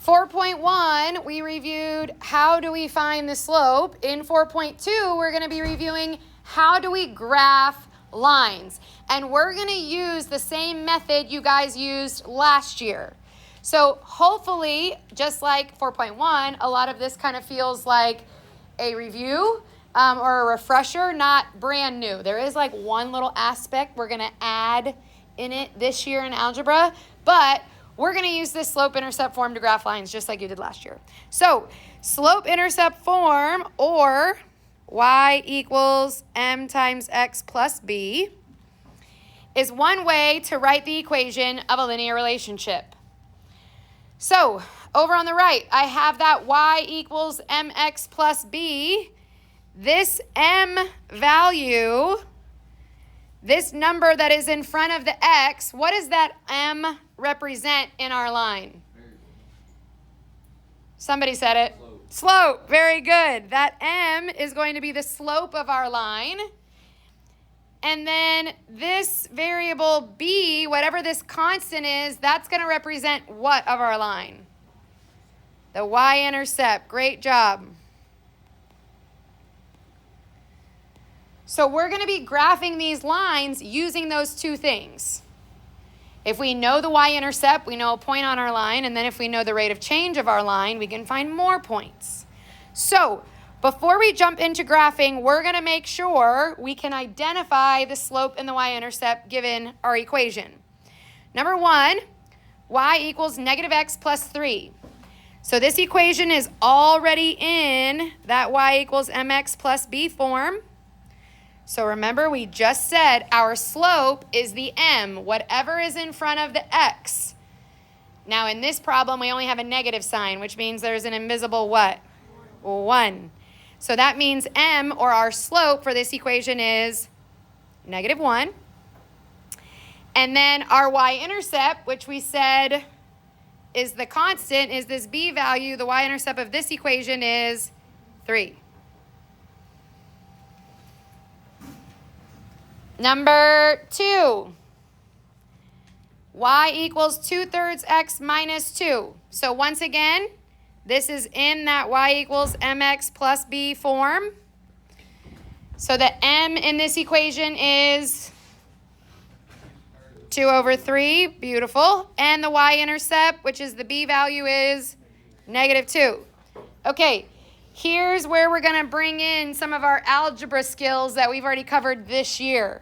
4.1, we reviewed how do we find the slope. In 4.2, we're going to be reviewing how do we graph lines. And we're going to use the same method you guys used last year. So hopefully, just like 4.1, a lot of this kind of feels like a review or a refresher, not brand new. There is like one little aspect we're going to add in it this year in algebra, but we're going to use this slope-intercept form to graph lines just like you did last year. So slope-intercept form, or y equals m times x plus b, is one way to write the equation of a linear relationship. So over on the right, I have that y equals mx plus b. This m value, this number that is in front of the x, what does that m represent in our line? Somebody said it. Slope. Very good. That m is going to be the slope of our line. And then this variable b, whatever this constant is, that's going to represent what of our line? The y-intercept. Great job. So we're going to be graphing these lines using those two things. If we know the y-intercept, we know a point on our line, and then if we know the rate of change of our line, we can find more points. So before we jump into graphing, we're going to make sure we can identify the slope and the y-intercept given our equation. Number one, y equals negative x plus 3. So this equation is already in that y equals mx plus b form. So remember, we just said our slope is the m, whatever is in front of the x. Now in this problem, we only have a negative sign, which means there's an invisible what? 1. So that means m, or our slope for this equation, is negative 1. And then our y-intercept, which we said is the constant, is this b value. The y-intercept of this equation is 3. Number 2, y equals 2/3 x minus 2. So once again, this is in that y equals mx plus b form. So the m in this equation is 2/3. Beautiful. And the y-intercept, which is the b value, is negative 2. Okay. Here's where we're going to bring in some of our algebra skills that we've already covered this year.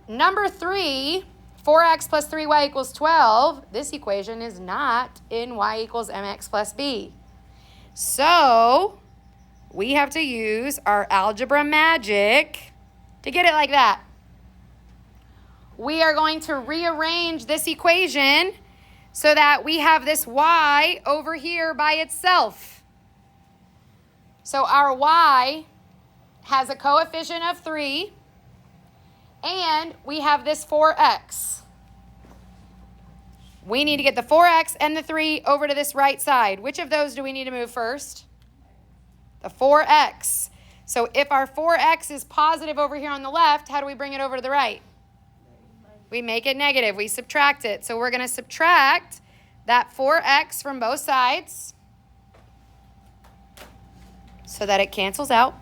Number 3, 4x plus 3y equals 12. This equation is not in y equals mx plus b. So we have to use our algebra magic to get it like that. We are going to rearrange this equation so that we have this y over here by itself. So our y has a coefficient of 3, and we have this 4x. We need to get the 4x and the 3 over to this right side. Which of those do we need to move first? The 4x. So if our 4x is positive over here on the left, how do we bring it over to the right? We make it negative. We subtract it. So we're going to subtract that 4x from both sides so that it cancels out.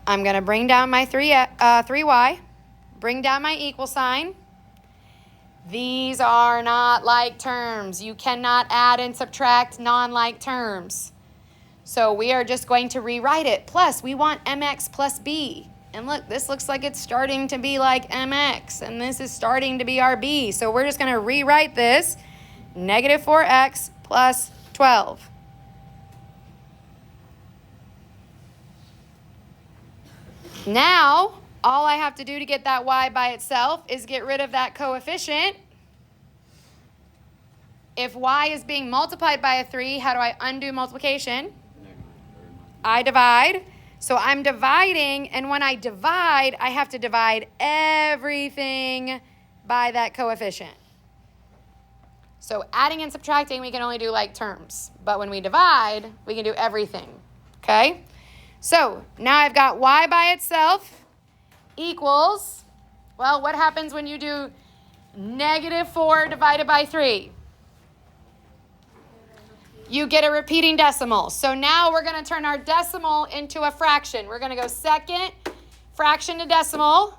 I'm going to bring down my 3y, bring down my equal sign. These are not like terms. You cannot add and subtract non-like terms. So we are just going to rewrite it. Plus, we want mx plus b. And look, this looks like it's starting to be like mx, and this is starting to be our b. So we're just going to rewrite this, negative 4x plus 12. Now, all I have to do to get that y by itself is get rid of that coefficient. If y is being multiplied by a 3, how do I undo multiplication? I divide. So I'm dividing, and when I divide, I have to divide everything by that coefficient. So adding and subtracting, we can only do like terms. But when we divide, we can do everything. Okay? So now I've got y by itself equals, well, what happens when you do negative 4 divided by 3? you get a repeating decimal. So now we're going to turn our decimal into a fraction. We're going to go second fraction to decimal.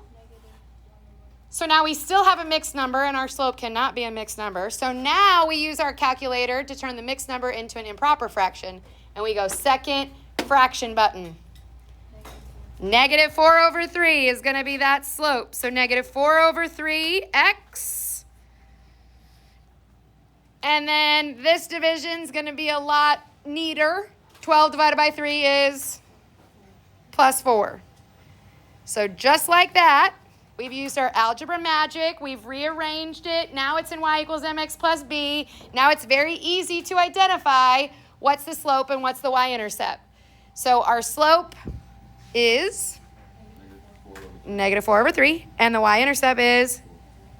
So now we still have a mixed number, and our slope cannot be a mixed number. So now we use our calculator to turn the mixed number into an improper fraction, and we go second fraction button. Negative 4 over 3 is going to be that slope. So negative 4 over 3x. And then this division is going to be a lot neater. 12 divided by 3 is plus 4. So just like that, we've used our algebra magic. We've rearranged it. Now it's in y equals mx plus b. Now it's very easy to identify what's the slope and what's the y-intercept. So our slope is negative 4 over 3, and the y-intercept is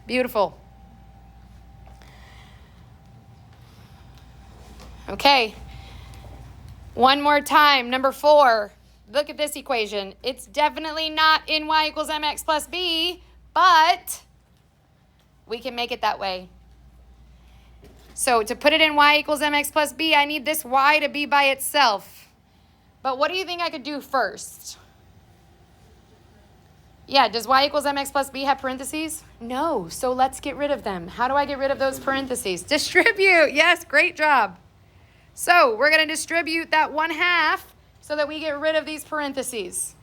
beautiful. Okay, one more time, number 4. Look at this equation. It's definitely not in y equals mx plus b, but we can make it that way. So to put it in y equals mx plus b, I need this y to be by itself. But what do you think I could do first? Yeah, does y equals mx plus b have parentheses? No, so let's get rid of them. How do I get rid of those parentheses? Distribute. Yes, great job. So we're going to distribute that 1/2 so that we get rid of these parentheses.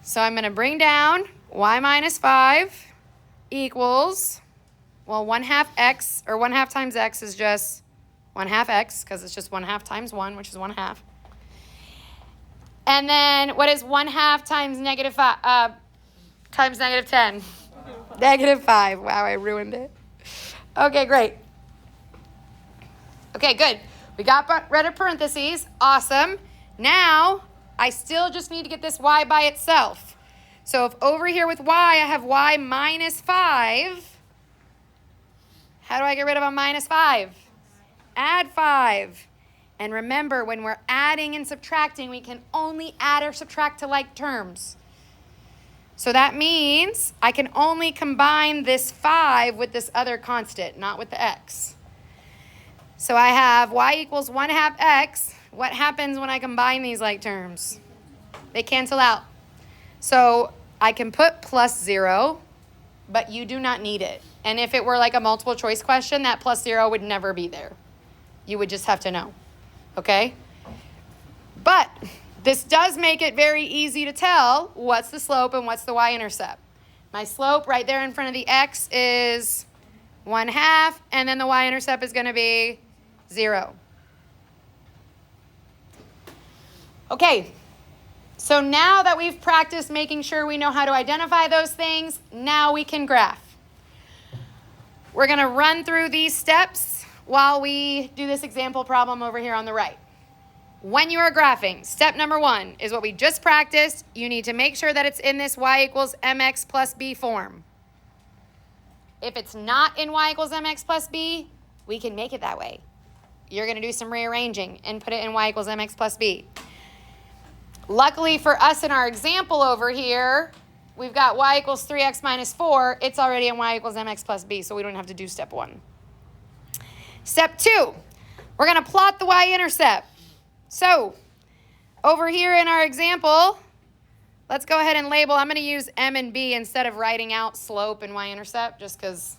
So I'm going to bring down y minus 5 equals, well, 1/2 x, or 1/2 times x is just 1/2 x, because it's just 1/2 times 1, which is 1/2. And then what is 1/2 times negative 5, times negative 10? Negative 5. Wow, I ruined it. Okay, great. Okay, good. We got rid of parentheses. Awesome. Now, I still just need to get this y by itself. So if over here with y, I have y minus 5, how do I get rid of a minus 5? Add 5. And remember, when we're adding and subtracting, we can only add or subtract to like terms. So that means I can only combine this 5 with this other constant, not with the x. So I have y equals 1/2 x. What happens when I combine these like terms? They cancel out. So I can put plus 0, but you do not need it. And if it were like a multiple choice question, that plus 0 would never be there. You would just have to know. Okay? But this does make it very easy to tell what's the slope and what's the y-intercept. My slope right there in front of the x is 1/2, and then the y-intercept is going to be 0. Okay, so now that we've practiced making sure we know how to identify those things, now we can graph. We're going to run through these steps while we do this example problem over here on the right. When you are graphing, step number 1 is what we just practiced. You need to make sure that it's in this y equals mx plus b form. If it's not in y equals mx plus b, we can make it that way. You're going to do some rearranging and put it in y equals mx plus b. Luckily for us in our example over here, we've got y equals 3x minus 4. It's already in y equals mx plus b, so we don't have to do step 1. Step 2, we're going to plot the y-intercept. So over here in our example, let's go ahead and label. I'm going to use m and b instead of writing out slope and y-intercept just because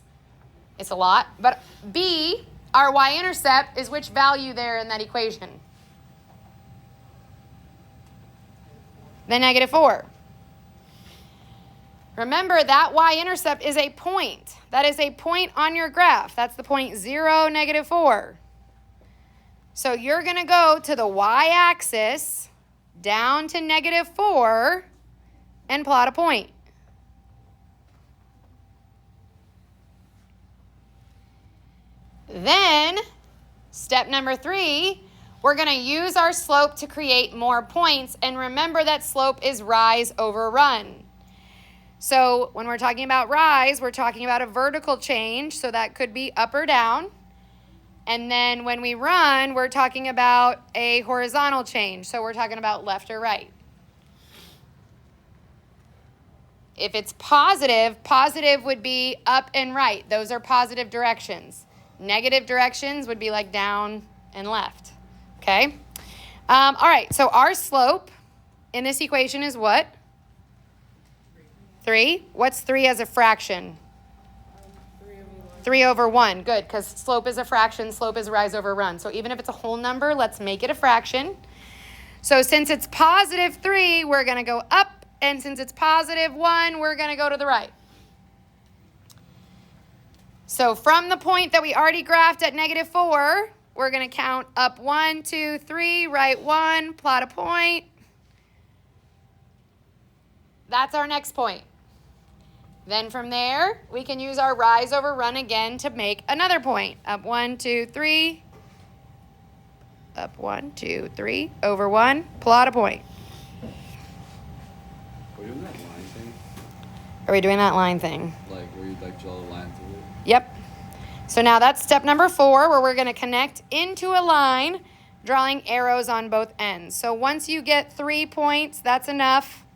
it's a lot. But b, our y-intercept, is which value there in that equation? The negative 4. Remember, that y-intercept is a point. That is a point on your graph. That's the point 0, negative 4. So you're going to go to the y-axis down to negative 4 and plot a point. Then, step number 3, we're going to use our slope to create more points. And remember that slope is rise over run. So when we're talking about rise, we're talking about a vertical change. So that could be up or down. And then when we run, we're talking about a horizontal change. So we're talking about left or right. If it's positive, positive would be up and right. Those are positive directions. Negative directions would be like down and left, okay? All right, so our slope in this equation is what? 3. What's 3 as a fraction? 3 over 1. Good, because slope is a fraction. Slope is rise over run. So even if it's a whole number, let's make it a fraction. So since it's positive 3, we're going to go up. And since it's positive 1, we're going to go to the right. So from the point that we already graphed at negative 4, we're going to count up 1, 2, 3, right 1, plot a point. That's our next point. Then from there, we can use our rise over run again to make another point. Up 1, 2, 3. Up 1, 2, 3. Over 1. Plot a point. Are we doing that line thing? Are we doing that line thing? Like where you like draw the line through it? Yep. So now that's step number 4, where we're going to connect into a line, drawing arrows on both ends. So once you get 3 points, that's enough.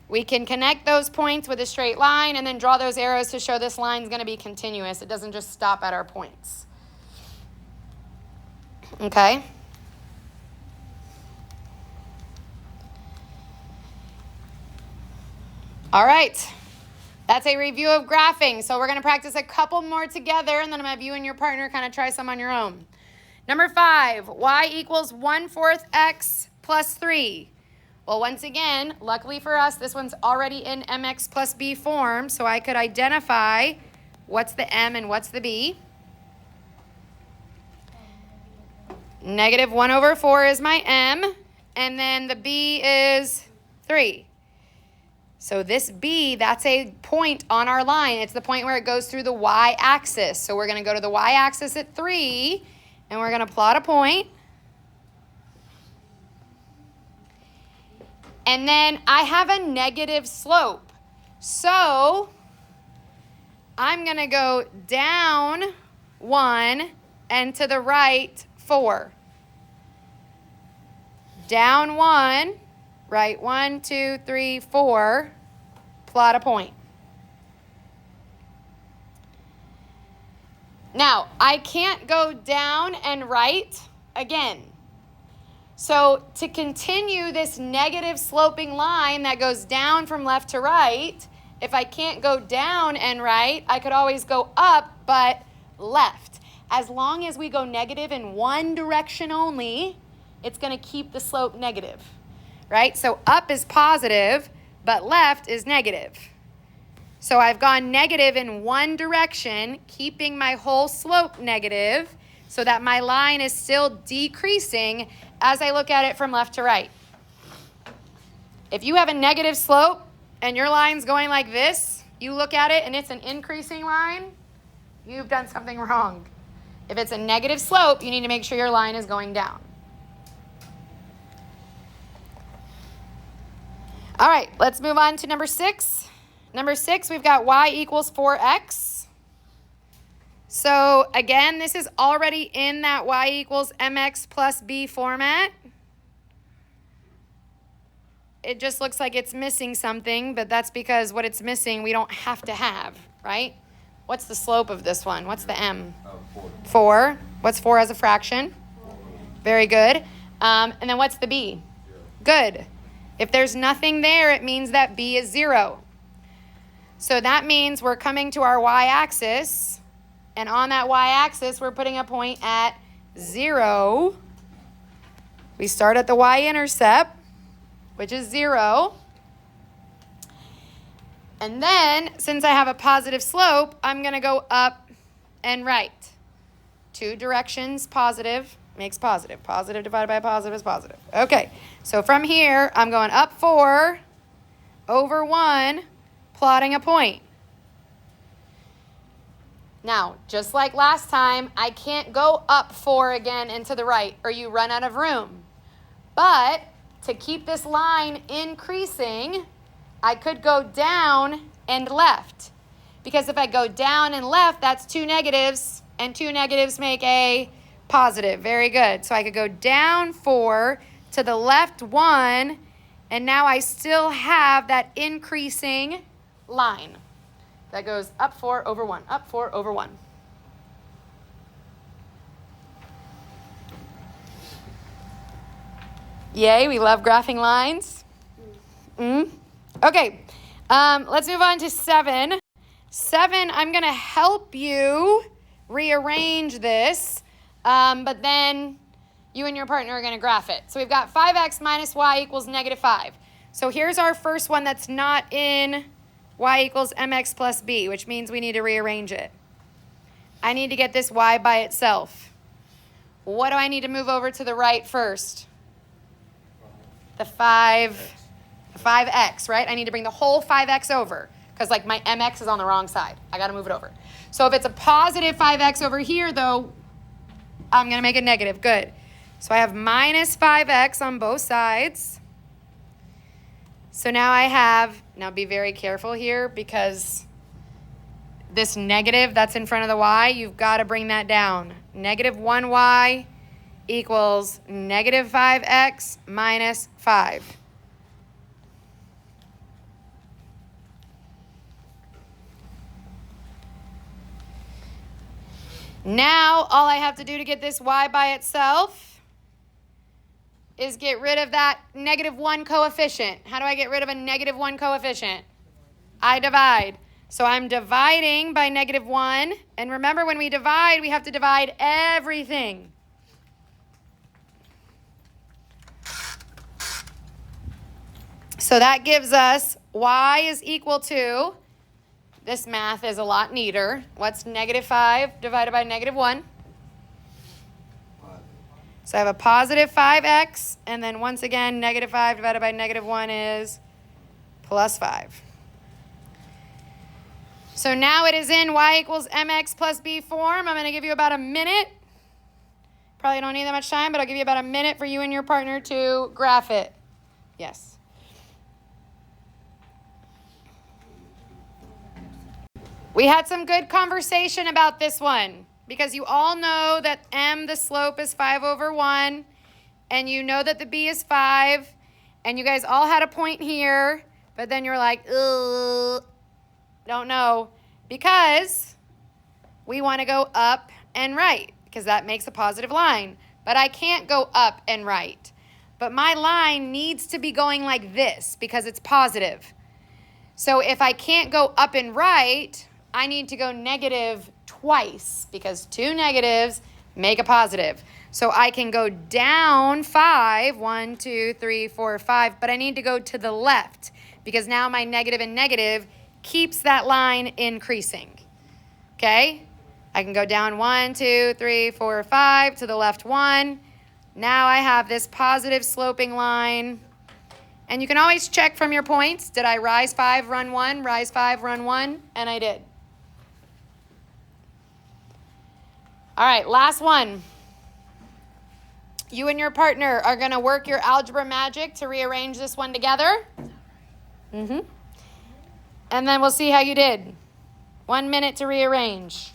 We can connect those points with a straight line and then draw those arrows to show this line is going to be continuous. It doesn't just stop at our points. Okay? All right. That's a review of graphing. So we're going to practice a couple more together, and then I'm going to have you and your partner kind of try some on your own. Number 5, y equals 1/4 x plus 3. Well, once again, luckily for us, this one's already in mx plus b form, so I could identify what's the m and what's the b. Negative 1/4 is my m, and then the b is 3. So this b, that's a point on our line. It's the point where it goes through the y-axis. So we're going to go to the y-axis at 3, and we're going to plot a point. And then I have a negative slope. So I'm going to go down 1 and to the right 4. Down 1, right 1, 2, 3, 4. Plot a point. Now, I can't go down and right again. So to continue this negative sloping line that goes down from left to right, if I can't go down and right, I could always go up but left. As long as we go negative in one direction only, it's going to keep the slope negative, right? So up is positive, but left is negative. So I've gone negative in one direction, keeping my whole slope negative, so that my line is still decreasing as I look at it from left to right. If you have a negative slope and your line's going like this, you look at it and it's an increasing line, you've done something wrong. If it's a negative slope, you need to make sure your line is going down. All right, let's move on to number 6. Number 6, we've got y equals 4x. So again, this is already in that y equals mx plus b format. It just looks like it's missing something, but that's because what it's missing we don't have to have, right? What's the slope of this one? What's the m? 4. What's 4 as a fraction? Very good. And then what's the b? Good. If there's nothing there, it means that b is 0. So that means we're coming to our y-axis, and on that y-axis, we're putting a point at 0. We start at the y-intercept, which is 0. And then, since I have a positive slope, I'm going to go up and right. 2 directions, positive, makes positive. Positive divided by positive is positive. Okay, so from here, I'm going up 4, over 1, plotting a point. Now, just like last time, I can't go up 4 again and to the right, or you run out of room. But to keep this line increasing, I could go down and left. Because if I go down and left, that's 2 negatives, and 2 negatives make a positive. Very good. So I could go down 4, to the left 1, and now I still have that increasing line that goes up 4 over 1, up 4 over 1. Yay, we love graphing lines. Okay, let's move on to 7. 7, I'm going to help you rearrange this, but then you and your partner are going to graph it. So we've got 5x minus y equals negative 5. So here's our first one that's not in y equals mx plus b, which means we need to rearrange it. I need to get this y by itself. What do I need to move over to the right first? The 5x, right? I need to bring the whole 5x over because like my mx is on the wrong side. I got to move it over. So if it's a positive 5x over here, though, I'm going to make it negative. Good. So I have minus 5x on both sides. So now I have, now be very careful here because this negative that's in front of the y, you've got to bring that down. Negative 1y equals negative 5x minus 5. Now, all I have to do to get this y by itself is get rid of that negative 1 coefficient. How do I get rid of a negative 1 coefficient? I divide. So I'm dividing by negative 1. And remember, when we divide, we have to divide everything. So that gives us y is equal to, this math is a lot neater. What's negative 5 divided by negative 1? So I have a positive 5x, and then once again, negative 5 divided by negative 1 is plus 5. So now it is in y equals mx plus b form. I'm going to give you about a minute. Probably don't need that much time, but I'll give you about a minute for you and your partner to graph it. Yes. We had some good conversation about this one because you all know that m, the slope, is 5 over 1, and you know that the b is 5, and you guys all had a point here, but then you're like, ugh, don't know, because we want to go up and right because that makes a positive line, but I can't go up and right. But my line needs to be going like this because it's positive. So if I can't go up and right, I need to go negative twice because 2 negatives make a positive. So I can go down 5, 1, 2, 3, 4, 5, but I need to go to the left because now my negative and negative keeps that line increasing. Okay? I can go down 1, 2, 3, 4, 5, to the left 1. Now I have this positive sloping line. And you can always check from your points. Did I rise 5, run 1, rise 5, run 1? And I did. All right, last one. You and your partner are going to work your algebra magic to rearrange this one together. And then we'll see how you did. 1 minute to rearrange.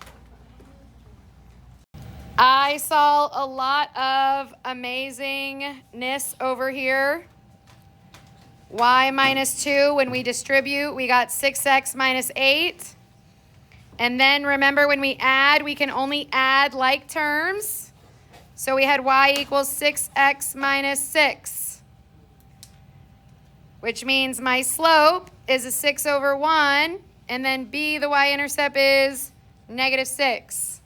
I saw a lot of amazingness over here. Y minus 2, when we distribute, we got 6x minus 8. And then remember, when we add, we can only add like terms. So we had y equals 6x minus 6, which means my slope is a 6 over 1, and then b, the y-intercept, is negative 6.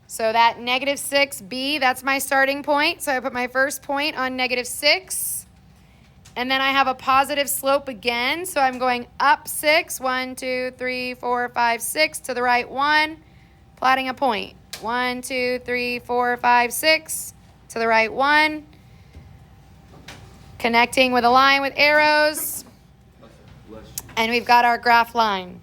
So that negative 6b, that's my starting point. So I put my first point on negative 6. And then I have a positive slope again. So I'm going up 6, 1, 2, 3, 4, 5, 6, to the right 1, plotting a point. 1, 2, 3, 4, 5, 6, to the right 1, connecting with a line with arrows. And we've got our graph line.